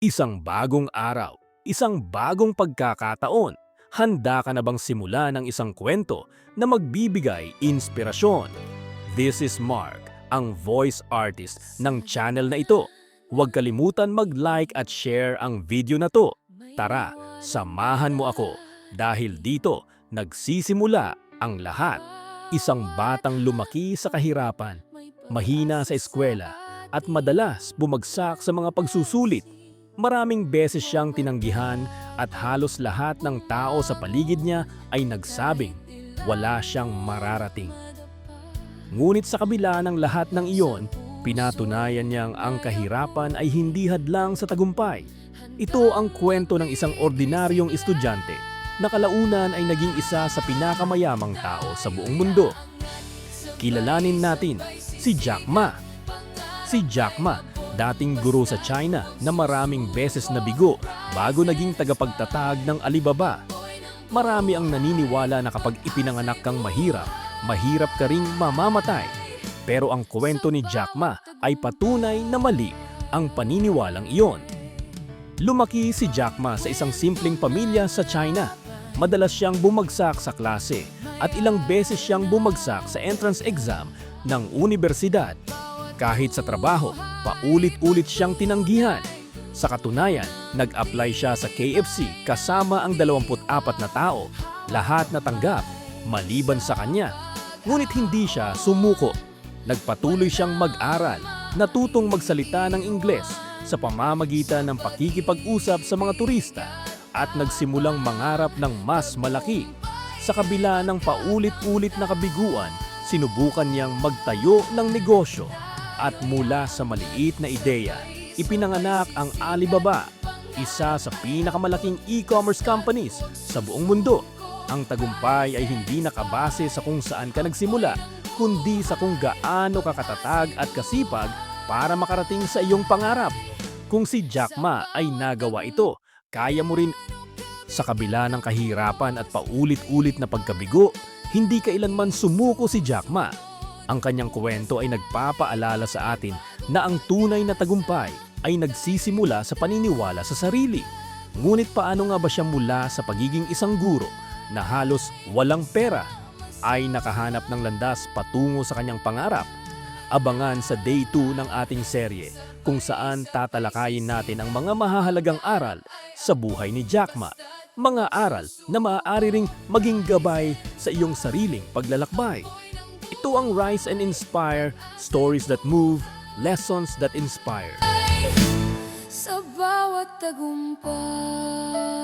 Isang bagong araw, isang bagong pagkakataon. Handa ka na bang simulan ng isang kwento na magbibigay inspirasyon? This is Mark, ang voice artist ng channel na ito. Huwag kalimutan mag-like at share ang video na to. Tara, samahan mo ako dahil dito nagsisimula ang lahat. Isang batang lumaki sa kahirapan, mahina sa eskwela at madalas bumagsak sa mga pagsusulit. Maraming beses siyang tinanggihan at halos lahat ng tao sa paligid niya ay nagsabing wala siyang mararating. Ngunit sa kabila ng lahat ng iyon, pinatunayan niyang ang kahirapan ay hindi hadlang sa tagumpay. Ito ang kwento ng isang ordinaryong estudyante na kalaunan ay naging isa sa pinakamayamang tao sa buong mundo. Kilalanin natin si Jack Ma. Si Jack Ma, dating guro sa China na maraming beses nabigo bago naging tagapagtatag ng Alibaba. Marami ang naniniwala na kapag ipinanganak kang mahirap, mahirap ka ring mamamatay. Pero ang kwento ni Jack Ma ay patunay na mali ang paniniwalang iyon. Lumaki si Jack Ma sa isang simpleng pamilya sa China. Madalas siyang bumagsak sa klase at ilang beses siyang bumagsak sa entrance exam ng universidad. Kahit sa trabaho, paulit-ulit siyang tinanggihan. Sa katunayan, nag-apply siya sa KFC kasama ang 24 na tao. Lahat natanggap, maliban sa kanya. Ngunit hindi siya sumuko. Nagpatuloy siyang mag-aral, natutong magsalita ng Ingles sa pamamagitan ng pakikipag-usap sa mga turista at nagsimulang mangarap ng mas malaki. Sa kabila ng paulit-ulit na kabiguan, sinubukan niyang magtayo ng negosyo. At mula sa maliit na ideya, ipinanganak ang Alibaba, isa sa pinakamalaking e-commerce companies sa buong mundo. Ang tagumpay ay hindi nakabase sa kung saan ka nagsimula, kundi sa kung gaano ka katatag at kasipag para makarating sa iyong pangarap. Kung si Jack Ma ay nagawa ito, kaya mo rin. Sa kabila ng kahirapan at paulit-ulit na pagkabigo, hindi kailanman sumuko si Jack Ma. Ang kanyang kwento ay nagpapaalala sa atin na ang tunay na tagumpay ay nagsisimula sa paniniwala sa sarili. Ngunit paano nga ba siya mula sa pagiging isang guro na halos walang pera ay nakahanap ng landas patungo sa kanyang pangarap? Abangan sa Day 2 ng ating serye kung saan tatalakayin natin ang mga mahahalagang aral sa buhay ni Jack Ma. Mga aral na maaari ring maging gabay sa iyong sariling paglalakbay. Ito ang Rise and Inspire, stories that move, lessons that inspire. Sa bawat tagumpay